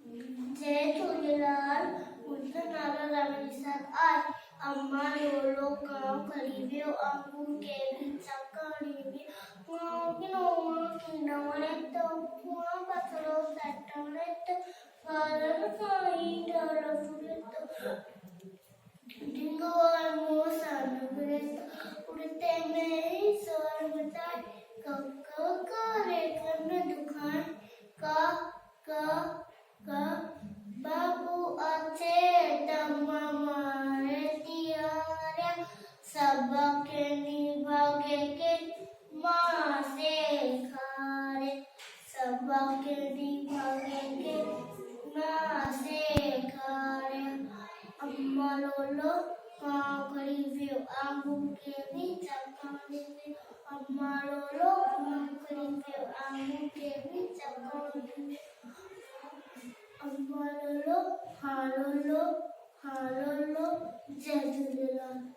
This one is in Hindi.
जय झूलेलाल। मुंहिंजो नालो रमेश आहे। अम्मा लोलो काम करी वियो, अंबू केवी चकड़ी पथरो सटणित फारन खाई डर फुरत डिंगो और मोसन गुरत उड़ते मेरी स्वर बताए कक्का करे कन दुखाए का का बाबू अच्छे तम्मा मारे तियारे सबके निभागे के माँ से खारे सबके निभागे के माँ से खारे अम्मा लोलो काम करी वियो आंबू के भी चकाने में अम्मा लोलो काम करी वियो आंबू के भी चकाने में अम्मा लोलो हाँ लोलो जय झूलेलाल।